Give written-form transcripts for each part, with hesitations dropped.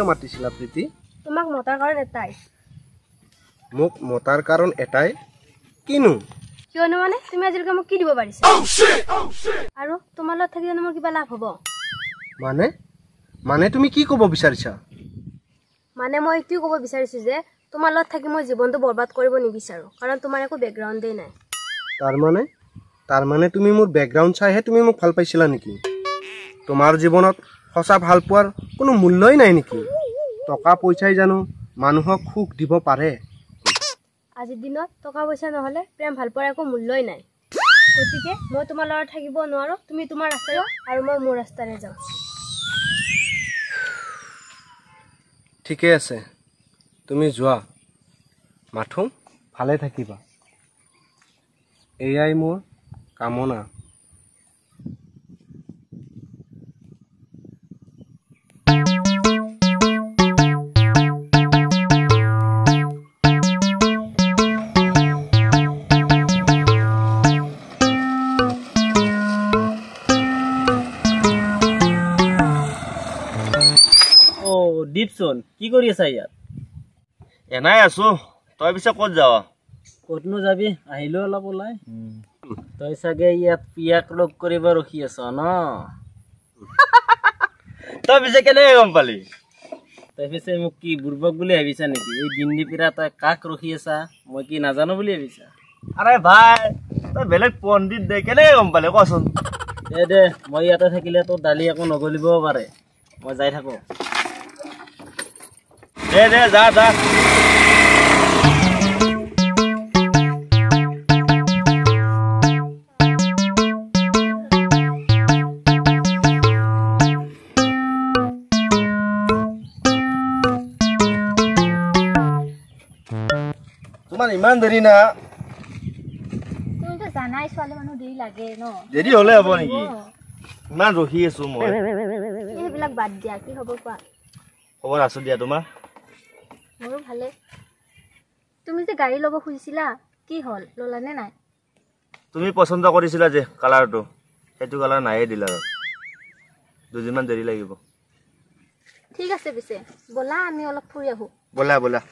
কিয় মাতিছিলা প্ৰীতি তোমাক মতাৰ কাৰণ এটাই মোক মতাৰ কাৰণ এটাই কিনো কিয়নো মানে তুমি আজিলৈকে মোক কি দিব পাৰিছা আৰু তোমাৰ লগত থাকি জানো মোৰ কিবা লাভ হ'ব মানে মানে তুমি কি ক'ব বিচাৰিছা মানে মই এইটোৱে ক'ব বিচাৰিছো যে তোমাৰ লগত থাকি মই জীৱনটো বৰবাদ কৰিব নিবিচাৰো কাৰণ তোমাৰ একো বেকগ্ৰাউণ্ডেই নাই তাৰ মানে তুমি মোৰ বেকগ্ৰাউণ্ড চাইহে তুমি মোক ভাল পাইছিলা নেকি তোমাৰ জীৱনত সঁচা ভাল পোৱাৰ কোনো মূল্যই নাই নেকি টকা পইচাই জানো মানুহক সুখ দিব পাৰে আজিৰ দিনত টকা পইচা নহ'লে প্ৰেম ভাল পোৱাৰ একো মূল্যই নাই গতিকে মই তোমাৰ লগত থাকিব নোৱাৰো তুমি তোমাৰ ৰাস্তাৰে আৰু মই মোৰ ৰাস্তাৰে যাওঁ ঠিকে আছে তুমি যোৱা মাথো ভালে থাকিবা এয়াই মোৰ কামনা দীপচোন কি কৰি আছা ইয়াত এনাই আছো তই পিছে ক'ত যাৱ ক'তনো যাবি আহিলো অলপ ওলাই তই চাগে ইয়াত পিয়াক লগ কৰিব ৰখি আছ ন তই পিছে কেনেকৈ গম পালি তই পিছে মোক কি বুৰ্বক বুলি ভাবিছা নেকি এই দিনদি পিৰা তই কাক ৰখি আছা মই কি নাজানো বুলি ভাবিছা আৰে ভাই তই বেলেগ পণ্ডিত দে কেনেকৈ গম পালি কচোন দে মই ইয়াতে থাকিলে তোৰ দালি একো নগলিবও পাৰে মই যাই থাকো দে যা তোমাৰ ইমান দেৰি না তুমিতো জানাই ছোৱালী মানুহ দেৰি লাগে ন দেৰি হ'লে হ'ব নেকি ইমান ৰখি আছো মই এইবিলাক বাদ দিয়া কি হ'ব কোৱা খবৰ আছো দিয়া তোমাৰ মোৰো ভালে তুমি যে গাড়ী ল'ব খুজিছিলা কি হ'ল ল'লানে নাই তুমি পচন্দ কৰিছিলা যে কালাৰটো সেইটো কালাৰ নাইয়ে দিলা দুদিনমান দেৰি লাগিব ঠিক আছে পিছে ব'লা আমি অলপ ফুৰি আহো ব'লা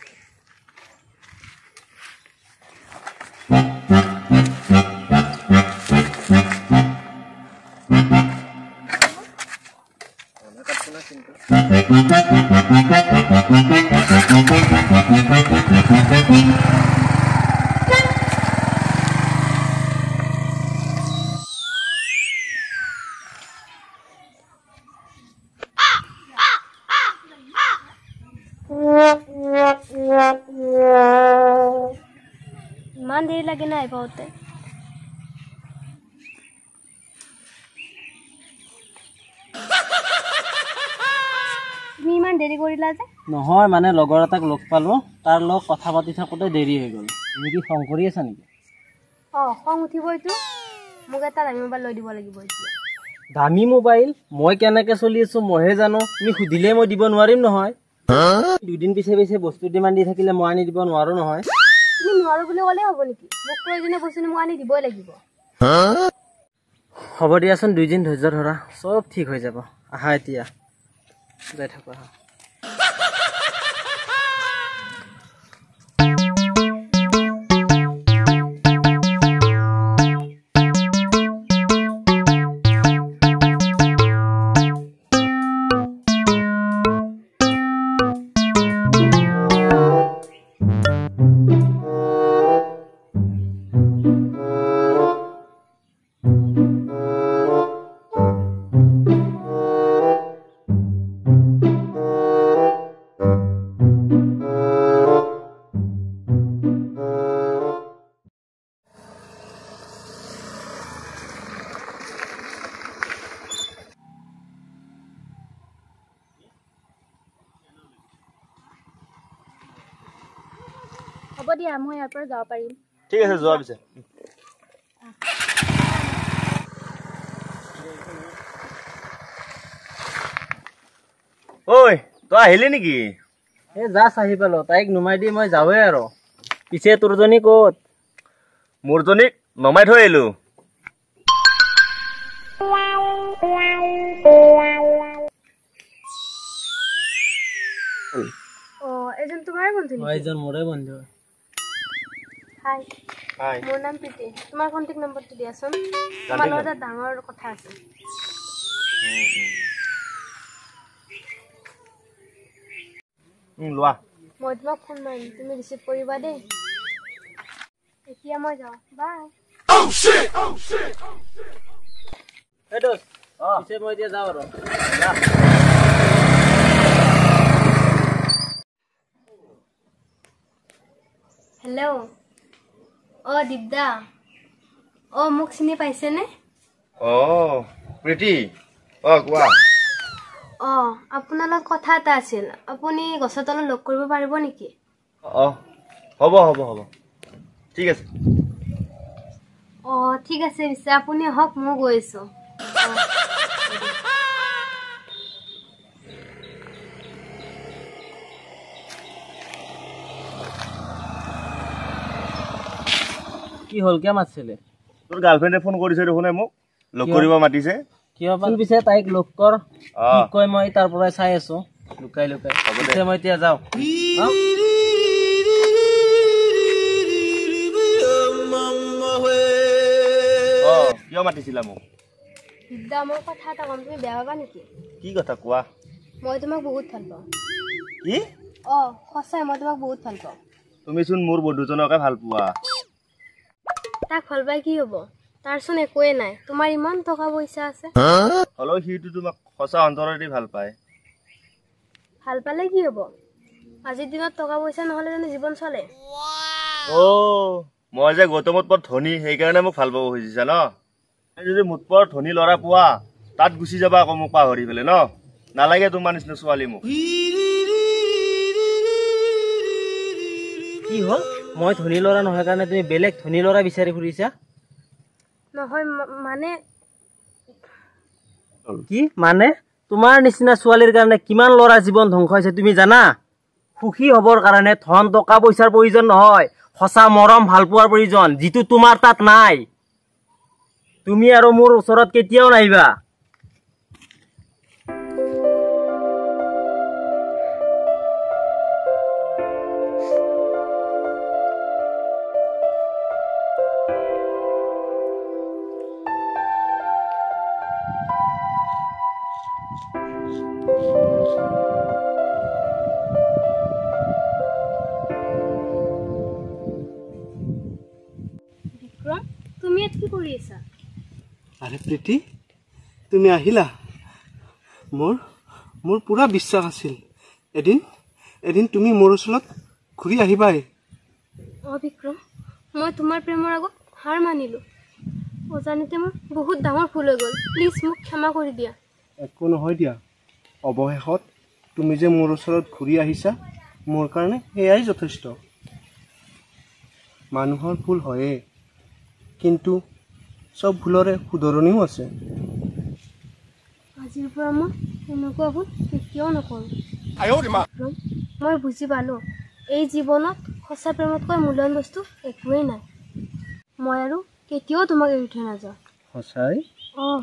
ইমান দেৰি লাগে নাই পাওঁতে তুমি ইমান দেৰি কৰিলা যে নহয় মানে লগৰ এটাক লগ পালো তাৰ লগত কথা পাতি থাকোঁতে দেৰি হৈ গ'ল তুমি কি খং কৰি আছা নেকি খং উঠিবইতো মোক এটা দামী মোবাইল লৈ দিব লাগিব এতিয়া দামী মোবাইল মই কেনেকে চলি আছো মইহে জানো তুমি সুধিলে মই দিব নোৱাৰিম নহয় দুদিন পিছে বস্তু ডিমাণ্ড দি থাকিলে মই আনি দিব নোৱাৰো নহয় তুমি নোৱাৰো বুলি ক'লে হ'ব নেকি মোক প্ৰয়োজনীয় বস্তু মই আনি দিবই লাগিব হ'ব দিয়াচোন দুইদিন ধৈৰ্য ধৰা চব ঠিক হৈ যাব আহা এতিয়া যাই থাকো আহা হ'ব দিয়া মই ইয়াৰ পৰা যাব পাৰিম ঠিক আছে যোৱা পিছে ঐ তই আহিলি নেকি এই জাষ্ট আহি পালো তাইক নুমাই দি মই যাওঁৱে আৰু পিছে তোৰজনী ক'ত মোৰজনীক নমাই থৈ আহিলো তোমাৰে বন্ধু নেকি? এইজন মোৰে বন্ধু। হাই, হাই মোৰ নাম প্ৰীতি। তোমাৰ কণ্টেক্ট নম্বৰটো দিয়াচোন। তোমাৰ লগত এটা ডাঙৰ কথা আছে। লোৱা। মই তোমাক ফোন মাৰিম, তুমি ৰিচিভ কৰিবা দেই। এতিয়া মই যাওঁ, বাই। এই দোস্ত, পিছে মই এতিয়া যাওঁ আৰু। হেল্ল', অ' দীপদা, অ' মোক চিনি পাইছেনে? প্ৰীতি, কোৱা। অ' আপোনাৰ লগত কথা এটা আছিল, আপুনি গছৰ তলত লগ কৰিব পাৰিব নেকি? হ'ব ঠিক আছে। অ' ঠিক আছে, পিছে আপুনি আহক, মই গৈ আছোঁ। কি হ'ল, কিয় মাতিছিলে? তোৰ গাৰ্লফ্ৰেণ্ডে ফোন কৰিছে দেখোন মোক, লগ কৰিব মাতিছে। কিয় পিছে তাইক লগ কৰ, কি কয় মই তাৰ পৰাই চাই আছো লুকাই লুকাই। পিছে মই এতিয়া যাওঁ। কিয় মাতিছিলা মোক? দীপদা, মই কথা এটা ক'ম, তুমি বেয়া পাবা নেকি? কি কথা কোৱা? মই তোমাক বহুত ভাল পাওঁ। কি? অ' সঁচাই, মই তোমাক বহুত ভাল পাওঁ। তুমিচোন মোৰ বন্ধুজনকে ভাল পোৱা। তাক ভাল পাই কি হ'ব? তাৰচোন একোৱে নাই, তোমাৰ ইমান টকা পইচা আছে। হ'লেও সিটো তোমাক সঁচা অন্তৰেদি ভাল পায়। ভাল পালে কি হ'ব? আজিৰ দিনত টকা পইচা নহ'লে জানো জীৱন চলে? মই যে গৌতমত বৰ ধনী, সেইকাৰণে মোক ভাল পাব খুজিছা ন? যদি মোতপৰ ধনী ল'ৰা পোৱা, তাত গুচি যাবা আকৌ মোক পাহৰি পেলাই ন? নালাগে তোমাৰ নিচিনা ছোৱালী মোক। কি হ'ল, মই ধনী ল'ৰা নহয় কাৰণে তুমি বেলেগ ধনী ল'ৰা বিচাৰি ফুৰিছা? নহয় মানে কি মানে? তোমাৰ নিচিনা ছোৱালীৰ কাৰণে কিমান ল'ৰা জীৱন ধ্বংস হৈছে তুমি জানা? সুখী হবৰ কাৰণে ধন টকা পইচাৰ প্ৰয়োজন নহয়, সঁচা মৰম ভাল পোৱাৰ প্ৰয়োজন, যিটো তোমাৰ তাত নাই। তুমি আৰু মোৰ ওচৰত কেতিয়াও নাহিবা। বিক্ৰম, তুমি ইয়াত কি কৰি আছা? আৰে প্ৰীতি, তুমি আহিলা? মোৰ পুৰা বিশ্বাস আছিল এদিন তুমি মোৰ ওচৰত ঘূৰি আহিবাই। অ' বিক্ৰম, মই তোমাৰ প্ৰেমৰ আগত হাৰ মানিলোঁ। অজানিতে মোৰ বহুত ডাঙৰ ভুল হৈ গ'ল, প্লিজ মোক ক্ষমা কৰি দিয়া। একো নহয় দিয়া, অৱশেষত তুমি যে মোৰ ওচৰত ঘূৰি আহিছা, মোৰ কাৰণে সেয়াই যথেষ্ট। মানুহৰ ভুল হয়েই, কিন্তু চব ভুলৰে শুধৰণিও আছে। আজিৰ পৰা মই এনেকুৱা ভুল কেতিয়াও নকৰোঁ। মই বুজি পালোঁ, এই জীৱনত সঁচা প্ৰেমতকৈ মূল্যৱান বস্তু একোৱেই নাই। মই আৰু কেতিয়াও তোমাক এৰি থৈ নাযাওঁ। সঁচাই? অঁ।